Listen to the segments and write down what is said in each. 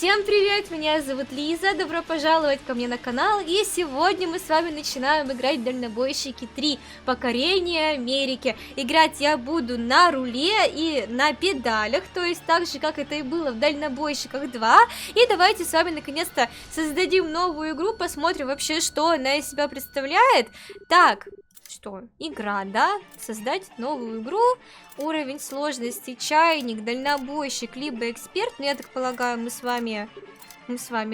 Всем привет, меня зовут Лиза, добро пожаловать ко мне на канал, и сегодня мы с вами начинаем играть в Дальнобойщики 3, Покорение Америки. Играть я буду на руле и на педалях, то есть так же, как это и было в Дальнобойщиках 2, и давайте с вами наконец-то создадим новую игру, посмотрим вообще, что она из себя представляет. Так, что? Игра, да? Создать новую игру. Уровень сложности чайник, дальнобойщик, либо эксперт. Ну, я так полагаю, мы с вами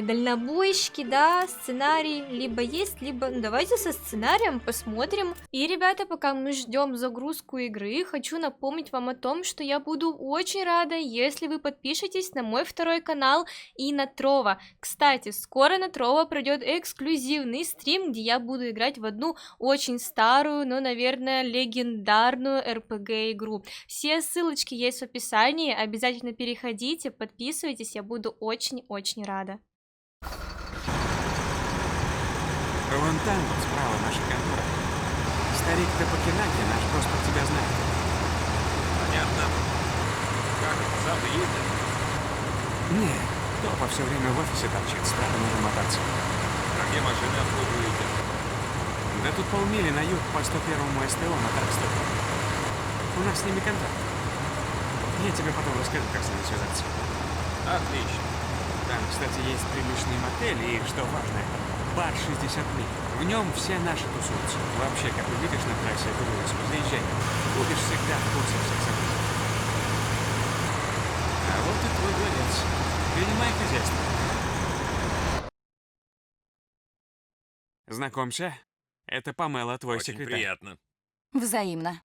дальнобойщики, да? Сценарий либо есть, либо... Ну, давайте со сценарием посмотрим. И, ребята, пока мы ждем загрузку игры, хочу напомнить вам о том, что я буду очень рада, если вы подпишетесь на мой второй канал и на Трова. Кстати, скоро на Трова пройдет эксклюзивный стрим, где я буду играть в одну очень старую, но, наверное, легендарную RPG игру. Все ссылочки есть в описании, обязательно переходите, подписывайтесь, я буду очень-очень рада. Вон там вот справа наша контора. Старик Топокинаки наш паспорт тебя знает. Понятно. Как это, завтра едет? Не, Топа все время в офисе торчит, справа нужно мотаться. А где машины обслуживаете? Да тут полмили на юг по 101-му СТО на Таркстоке. У нас с ними контакт. Я тебе потом расскажу, как с ними связаться. Отлично. Там, кстати, есть приличный мотель и, что важно, бар 60 миль. В нем все наши тусуются. Вообще, как увидишь на трассе эту улицу, заезжай. Будешь всегда в курсе всех событий. А вот и твой дворец. Принимай хозяйство. Знакомься, это Памела, твой Очень секретарь. приятно. Взаимно.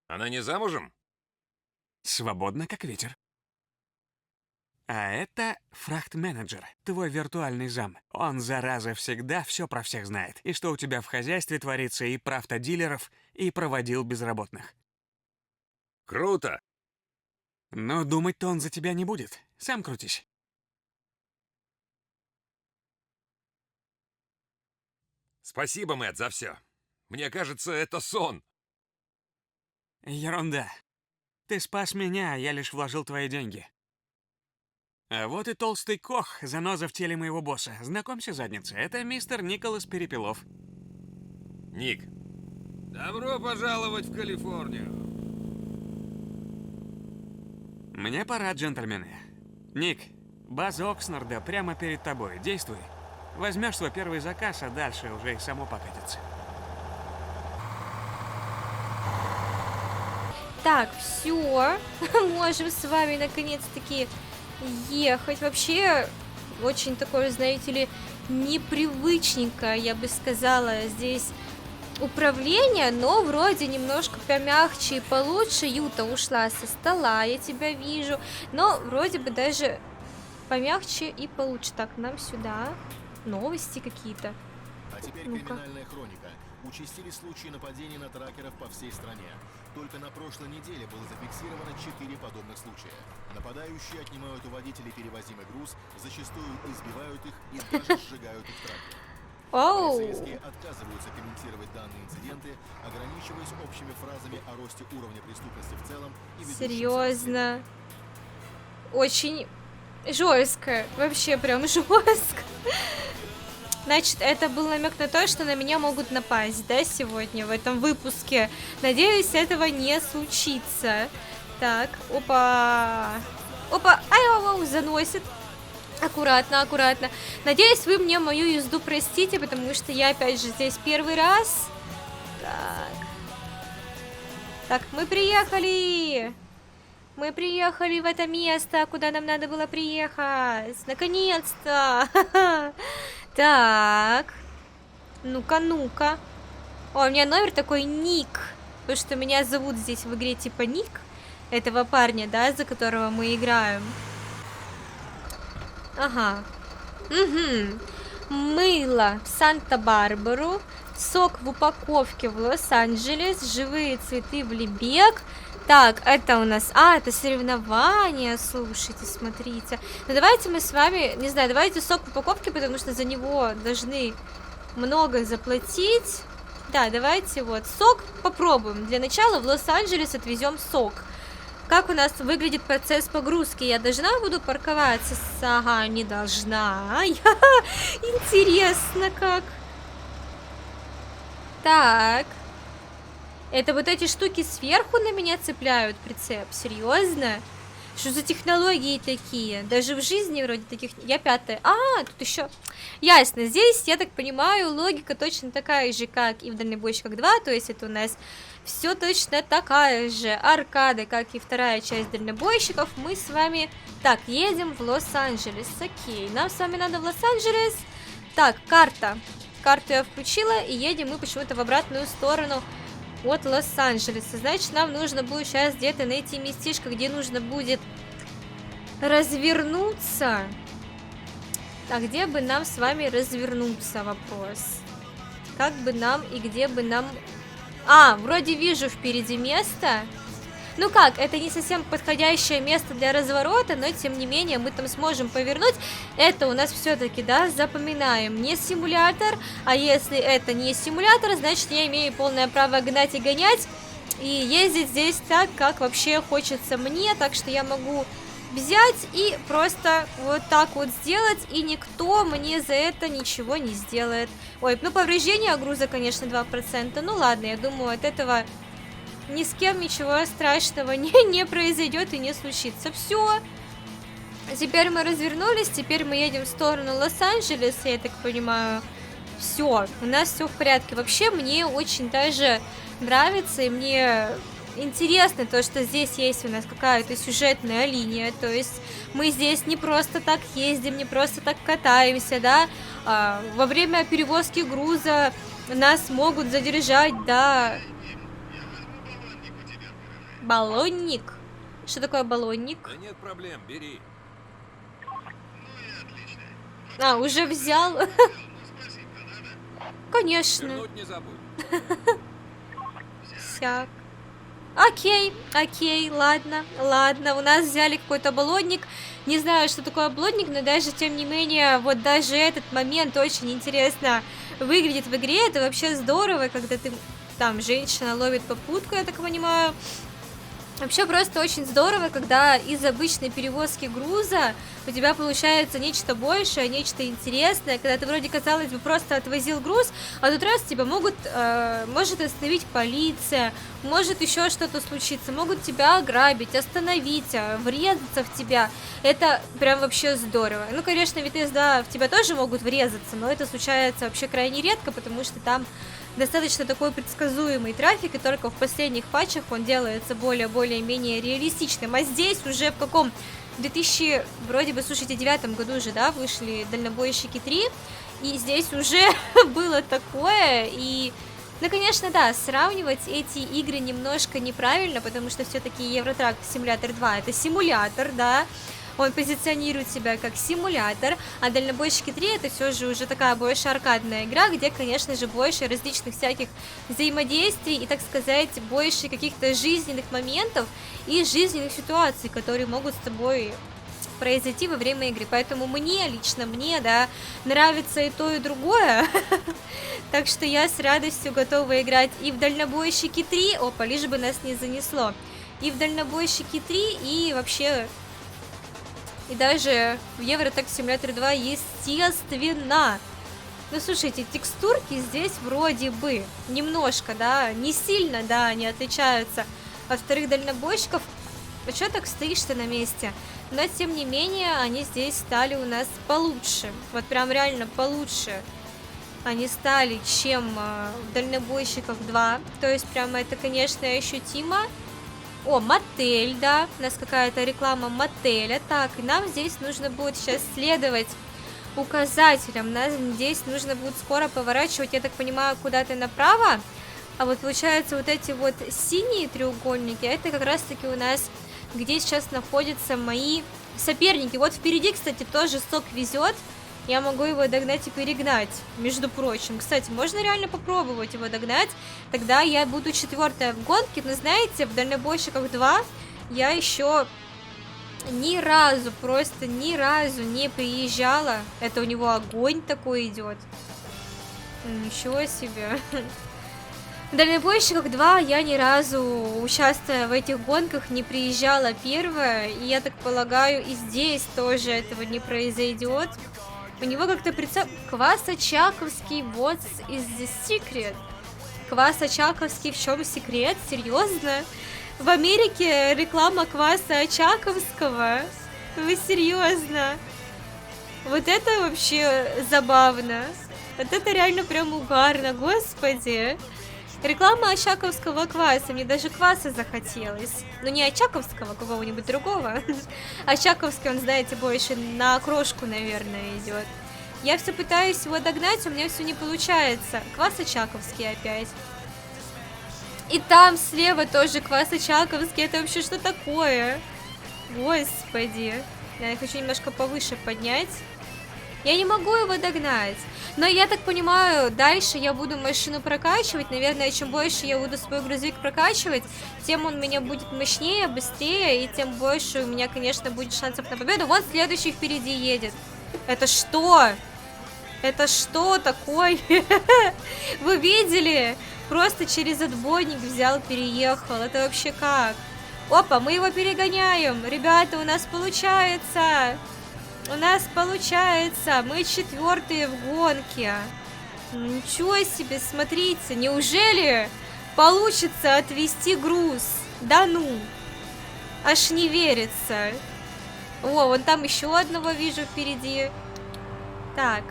Она не замужем? Свободно, как ветер. А это фрахт-менеджер, твой виртуальный зам. Он, зараза, всегда все про всех знает. И что у тебя в хозяйстве творится, и про автодилеров, и проводил безработных. Круто. Но думать-то он за тебя не будет. Сам крутись. Спасибо, Мэтт, за все. Мне кажется, это сон. Ерунда. Ты спас меня, а я лишь вложил твои деньги. А вот и толстый Кох, заноза в теле моего босса. Знакомься, задница, это мистер Николас Перепелов. Ник. Добро пожаловать в Калифорнию. Мне пора, джентльмены. Ник, база Окснарда прямо перед тобой. Действуй. Возьмешь свой первый заказ, а дальше уже и само покатится. Так, все, можем с вами наконец-таки ехать. Вообще, очень такое, знаете ли, непривычненько, я бы сказала, здесь управление, но вроде немножко помягче и получше. Юта ушла со стола, я тебя вижу, но вроде бы даже помягче и получше. Так, нам сюда новости какие-то. А теперь криминальная хроника. Участились случаи нападений на тракеров по всей стране. Только на прошлой неделе было зафиксировано 4 подобных случая. Нападающие отнимают у водителей перевозимый груз, зачастую избивают их и даже сжигают их тракеры. Полицейские отказываются комментировать данные инциденты, ограничиваясь общими фразами о росте уровня преступности в целом и ведущимся Серьезно. Очень жестко. Вообще прям жестко. Значит, это был намек на то, что на меня могут напасть, да, сегодня в этом выпуске. Надеюсь, этого не случится. Так, опа. Опа, ай, заносит. Аккуратно, аккуратно. Надеюсь, вы мне мою езду простите, потому что я, опять же, здесь первый раз. Так. Так, мы приехали. Мы приехали в это место, куда нам надо было приехать. Наконец-то. Так. Ну-ка, ну-ка. О, у меня номер такой Ник. Потому что меня зовут здесь в игре типа Ник. Этого парня, да, за которого мы играем. Ага. Угу. Мыло в Санта-Барбару. Сок в упаковке в Лос-Анджелес. Живые цветы в Лебек. Так, это у нас... А, это соревнования, слушайте, смотрите. Ну, давайте мы с вами... Не знаю, давайте сок в упаковке, потому что за него должны много заплатить. Да, давайте вот сок попробуем. Для начала в Лос-Анджелес отвезем сок. Как у нас выглядит процесс погрузки? Я должна буду парковаться? Ага, не должна. Интересно как. Так. Это вот эти штуки сверху на меня цепляют прицеп? Серьезно? Что за технологии такие? Даже в жизни вроде таких... Я 5-я. А, тут еще... Ясно, здесь, я так понимаю, логика точно такая же, как и в Дальнобойщиках 2. То есть это у нас все точно такая же аркада, как и вторая часть Дальнобойщиков. Мы с вами... Так, едем в Лос-Анджелес. Окей, нам с вами надо в Лос-Анджелес. Так, карта. Карту я включила, и едем мы почему-то в обратную сторону от Лос-Анджелеса. Значит, нам нужно будет сейчас где-то найти местечко, где нужно будет развернуться. А где бы нам с вами развернуться? Вопрос. Как бы нам и где бы нам... А, вроде вижу впереди место. Ну как, это не совсем подходящее место для разворота, но тем не менее мы там сможем повернуть. Это у нас все-таки, да, запоминаем, не симулятор. А если это не симулятор, значит я имею полное право гнать и гонять. И ездить здесь так, как вообще хочется мне. Так что я могу взять и просто вот так вот сделать, и никто мне за это ничего не сделает. Ой, ну повреждение груза, конечно, 2%. Ну ладно, я думаю, от этого... Ни с кем ничего страшного не произойдет и не случится. Все. Теперь мы развернулись. Теперь мы едем в сторону Лос-Анджелеса, я так понимаю. Все. У нас все в порядке. Вообще, мне очень даже нравится. И мне интересно то, что здесь есть у нас какая-то сюжетная линия. То есть мы здесь не просто так ездим, не просто так катаемся, да. Во время перевозки груза нас могут задержать, да. Баллонник? Что такое баллонник? Да нет проблем, бери. А, уже взял? Конечно. Вернуть не забудь. Сяк. Окей, ладно. У нас взяли какой-то баллонник. Не знаю, что такое баллонник, но даже тем не менее, вот даже этот момент очень интересно выглядит в игре. Это вообще здорово, когда ты... Там женщина ловит попутку, я так понимаю. Вообще просто очень здорово, когда из обычной перевозки груза у тебя получается нечто большее, нечто интересное, когда ты вроде, казалось бы, просто отвозил груз, а тут раз тебя может остановить полиция, может еще что-то случиться, могут тебя ограбить, остановить, врезаться в тебя. Это прям вообще здорово. Ну, конечно, ведь в тебя тоже могут врезаться, но это случается вообще крайне редко, потому что там достаточно такой предсказуемый трафик, и только в последних патчах он делается более-менее реалистичным. А здесь уже в каком 2009 году уже, да, вышли Дальнобойщики 3, и здесь уже было такое, и... Ну, конечно, да, сравнивать эти игры немножко неправильно, потому что все-таки Евротрак Симулятор 2 это симулятор, да, он позиционирует себя как симулятор, а Дальнобойщики 3 это все же уже такая больше аркадная игра, где, конечно же, больше различных всяких взаимодействий и, так сказать, больше каких-то жизненных моментов и жизненных ситуаций, которые могут с тобой произойти во время игры. Поэтому лично мне, да, нравится и то, и другое. Так что я с радостью готова играть и в Дальнобойщики 3, опа, лишь бы нас не занесло, и в Дальнобойщики 3, и вообще... И даже в Евротрак Симулятор 2, естественно. Ну, слушайте, текстурки здесь вроде бы немножко, да, не сильно, да, они отличаются от вторых дальнобойщиков. А что так стоишь-то на месте? Но, тем не менее, они здесь стали у нас получше. Вот прям реально получше они стали, чем в Дальнобойщиках 2. То есть, прямо это, конечно, ощутимо. О, мотель, да, у нас какая-то реклама мотеля. Так, и нам здесь нужно будет сейчас следовать указателям. Нам здесь нужно будет скоро поворачивать, я так понимаю, куда-то направо. А вот получается вот эти вот синие треугольники, это как раз-таки у нас, где сейчас находятся мои соперники. Вот впереди, кстати, тоже сок везет. Я могу его догнать и перегнать, между прочим. Кстати, можно реально попробовать его догнать. Тогда я буду 4-я в гонке. Но знаете, в Дальнобойщиках 2 я еще ни разу, просто ни разу не приезжала. Это у него огонь такой идет. Ничего себе. В дальнобойщиках 2 я ни разу, участвуя в этих гонках, не приезжала первая, и я так полагаю, и здесь тоже этого не произойдет. У него как-то прицеп... Квас Очаковский, what's is the secret? Квас Очаковский, в чем секрет? Серьезно? В Америке реклама кваса Очаковского? Вы серьезно? Вот это вообще забавно. Вот это реально прям угарно, господи. Реклама очаковского кваса. Мне даже кваса захотелось. Ну, не очаковского, какого-нибудь другого. Очаковский, он, знаете, больше на окрошку, наверное, идет. Я все пытаюсь его догнать, у меня все не получается. Квас очаковский опять. И там слева тоже квас очаковский. Это вообще что такое? Господи. Я хочу немножко повыше поднять. Я не могу его догнать. Но я так понимаю, дальше я буду машину прокачивать. Наверное, чем больше я буду свой грузовик прокачивать, тем он у меня будет мощнее, быстрее, и тем больше у меня, конечно, будет шансов на победу. Вот следующий впереди едет. Это что? Это что такое? Вы видели? Просто через отбойник взял, переехал. Это вообще как? Опа, мы его перегоняем. Ребята, у нас получается. У нас получается. Мы 4-е в гонке. Ничего себе, смотрите. Неужели получится отвезти груз? Да ну. Аж не верится. О, вон там еще одного вижу впереди. Так.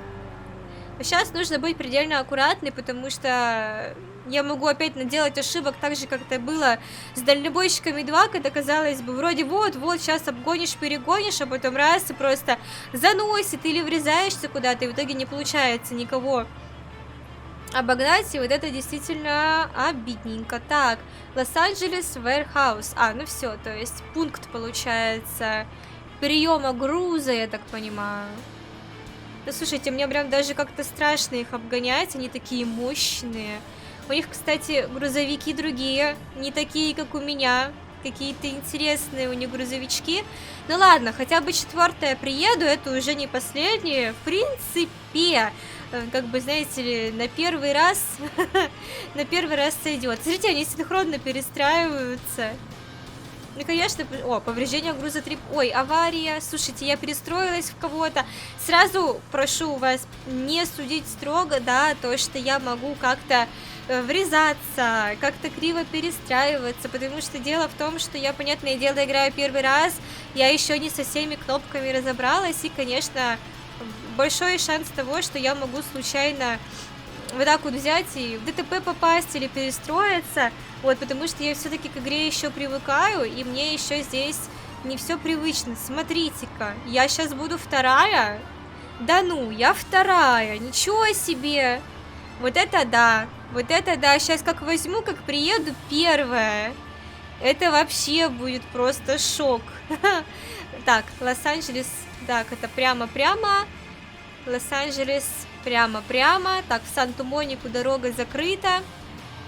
Сейчас нужно быть предельно аккуратной, потому что я могу опять наделать ошибок так же, как это было с дальнобойщиками 2, когда казалось бы, вроде вот-вот, сейчас обгонишь, перегонишь, а потом раз и просто заносит или врезаешься куда-то, и в итоге не получается никого обогнать, и вот это действительно обидненько. Так, Лос-Анджелес Warehouse. А, ну все, то есть пункт, получается, приема груза, я так понимаю. Да слушайте, мне прям даже как-то страшно их обгонять, они такие мощные. У них, кстати, грузовики другие, не такие, как у меня. Какие-то интересные у них грузовички. Ну ладно, хотя бы 4-я приеду, это уже не последнее. В принципе, как бы, знаете ли, на первый раз сойдет. Смотрите, они синхронно перестраиваются. Ну, конечно, о, повреждение груза 3... Ой, авария, слушайте, я перестроилась в кого-то. Сразу прошу вас не судить строго, да, то, что я могу как-то врезаться, как-то криво перестраиваться, потому что дело в том, что я, понятное дело, играю первый раз, я еще не со всеми кнопками разобралась, и, конечно, большой шанс того, что я могу случайно вот так вот взять и в ДТП попасть или перестроиться, вот, потому что я все-таки к игре еще привыкаю, и мне еще здесь не все привычно. Смотрите-ка, я сейчас буду 2-я, да ну, я 2-я, ничего себе, вот это да, сейчас как возьму, как приеду 1-я, это вообще будет просто шок. Так, Лос-Анджелес, так, это прямо-прямо, Лос-Анджелес прямо-прямо. Так, в Санту-Монику дорога закрыта.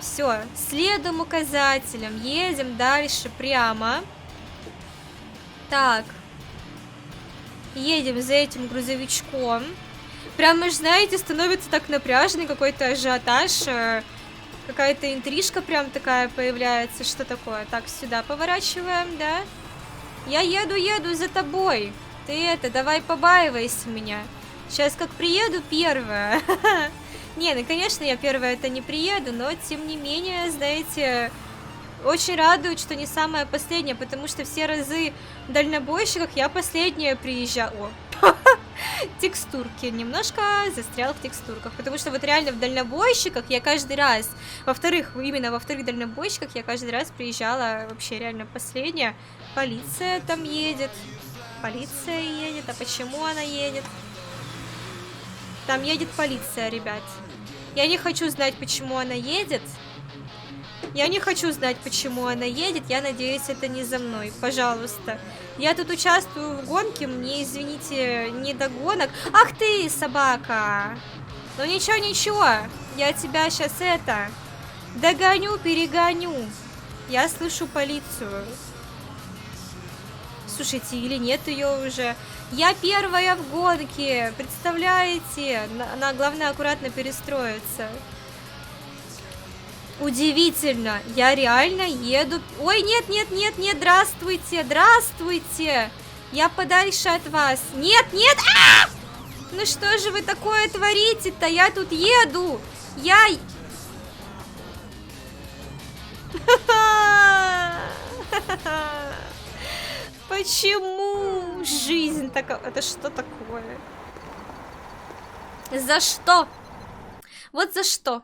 Все, следуем указателям. Едем дальше прямо. Так. Едем за этим грузовичком. Прямо, знаете, становится так напряжный какой-то ажиотаж. Какая-то интрижка прям такая появляется. Что такое? Так, сюда поворачиваем, да? Я еду за тобой. Ты это, давай побаивайся меня. Сейчас как приеду 1-я. Не, ну конечно я 1-я это не приеду, но тем не менее, знаете, очень радует, что не самая последняя, потому что все разы в дальнобойщиках я последняя приезжала. О, текстурки, немножко застрял в текстурках, потому что вот реально в дальнобойщиках я каждый раз, именно во вторых дальнобойщиках я каждый раз приезжала вообще реально последняя. Полиция там едет, полиция едет, а почему она едет? Там едет полиция, ребят. Я не хочу знать, почему она едет. Я не хочу знать, почему она едет. Я надеюсь, это не за мной. Пожалуйста. Я тут участвую в гонке. Мне, извините, не до гонок. Ах ты, собака. Ну ничего. Я тебя сейчас догоню, перегоню. Я слышу полицию. Слушайте, или нет ее уже? Я 1-я в гонке, представляете? Она, главное, аккуратно перестроиться. Удивительно, я реально еду... Ой, нет, нет, нет, нет, здравствуйте, здравствуйте. Я подальше от вас. Нет, нет, ну что же вы такое творите-то? Я тут еду. Я... Почему жизнь такая? Это что такое? За что? Вот за что?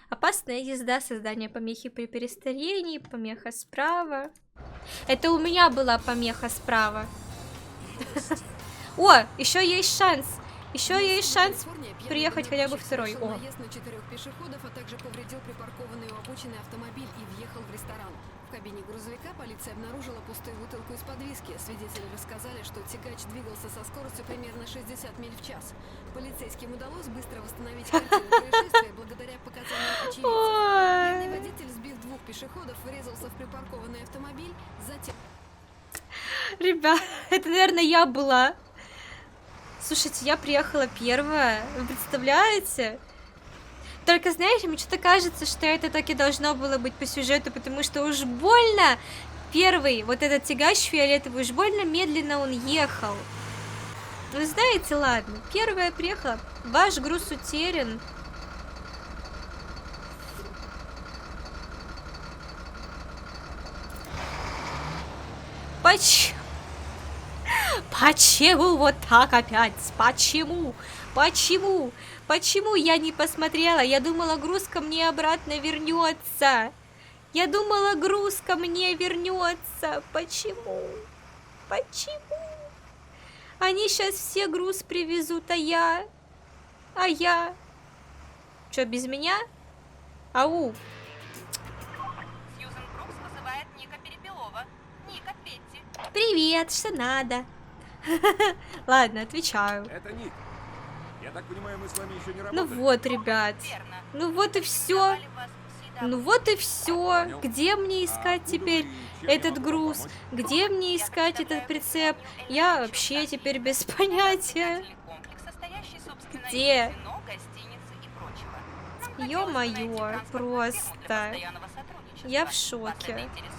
Опасная езда, создание помехи при перестроении, помеха справа. Это у меня была помеха справа. О, еще есть шанс. Еще есть шанс приехать хотя бы второй. О. Наезд на 4 пешеходов, а также повредил припаркованный у обочины автомобиль и въехал в ресторан. В кабине грузовика полиция обнаружила пустую бутылку из-под виски. Свидетели рассказали, что тягач двигался со скоростью примерно 60 миль в час. Полицейским удалось быстро восстановить картину происшествия благодаря показаниям очевидцев. Пьяный водитель, сбив 2 пешеходов, врезался в припаркованный автомобиль, затем... Ребят, это, наверное, я была. Слушайте, я приехала первая. Вы представляете? Только, знаете, мне что-то кажется, что это так и должно было быть по сюжету, потому что уж больно первый, вот этот тягач фиолетовый, уж больно медленно он ехал. Ну, знаете, ладно, первая приехала, ваш груз утерян. Почему вот так опять? Почему? Почему? Почему я не посмотрела? Я думала, груз ко мне обратно вернется. Я думала, груз ко мне вернется. Почему? Почему? Они сейчас все груз привезут, а я? А я? Что, без меня? Ау. Сьюзен Брукс вызывает Ника Перепелова. Ник, ответьте. Привет, что надо? Ладно, отвечаю. Это Ник. Я так понимаю, мы с вами еще не Ну работали? вот, ребят. Верно. Ну вот и все. Давали вас всегда. Ну вот и все. Понял. Где мне искать откуда теперь вы и чем я этот могу вам груз? помочь? Где мне искать этот прицеп? Я вообще теперь без понятия. Комплекс, состоящий, собственно, Где? из казино, гостиницы и прочего. Нам хотелось бы Ё-моё, найти транспортную просто. фирму для постоянного сотрудничества. Я в Вас шоке. это интересует?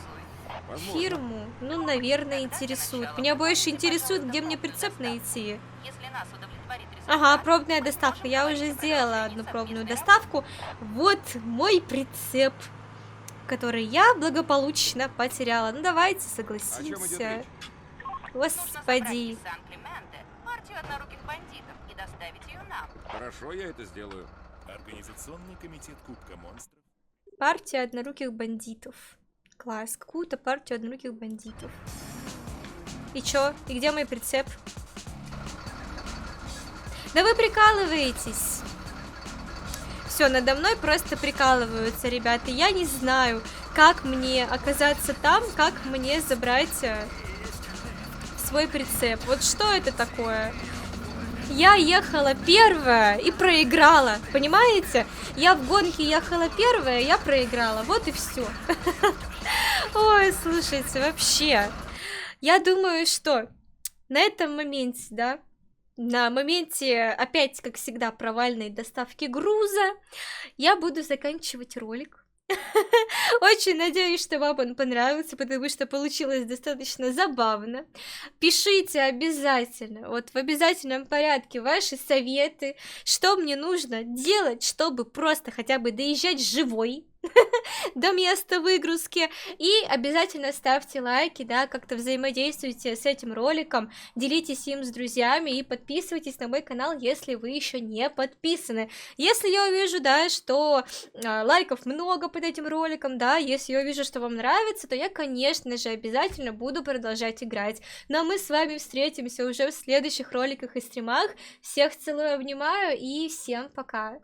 Возможно. Фирму? Ну, наверное, интересует. Меня больше интересует, где мне прицеп найти. Если нас удовлетворит результат, Ага, пробная мы доставка. сможем Я проводить уже сделала продолжение одну пробную совместной доставку. Вот мой прицеп, который я благополучно потеряла. Ну, давайте О чем идет согласимся. речь? Нужно собрать Господи. из Сан-Клементе партию одноруких бандитов и доставить ее нам. Хорошо, я это сделаю. Организационный комитет Кубка Монстров. Партия одноруких бандитов. Класс. Какую-то партию одноруких бандитов. И чё? И где мой прицеп? Да вы прикалываетесь. Все, надо мной просто прикалываются, ребята. Я не знаю, как мне оказаться там, как мне забрать свой прицеп. Вот что это такое? Я ехала первая и проиграла, понимаете? Я в гонке ехала первая, я проиграла. Вот и все. Ой, слушайте, вообще. Я думаю, что на этом моменте, да, на моменте, опять, как всегда, провальной доставки груза, я буду заканчивать ролик. Очень надеюсь, что вам он понравился, потому что получилось достаточно забавно. Пишите обязательно, вот в обязательном порядке ваши советы, что мне нужно делать, чтобы просто хотя бы доезжать живой до места выгрузки. И обязательно ставьте лайки, да, как-то взаимодействуйте с этим роликом, делитесь им с друзьями и подписывайтесь на мой канал, если вы еще не подписаны. Если я увижу, да, что лайков много под этим роликом, да, если я увижу, что вам нравится, то я, конечно же, обязательно буду продолжать играть. Ну а мы с вами встретимся уже в следующих роликах и стримах. Всех целую, обнимаю и всем пока!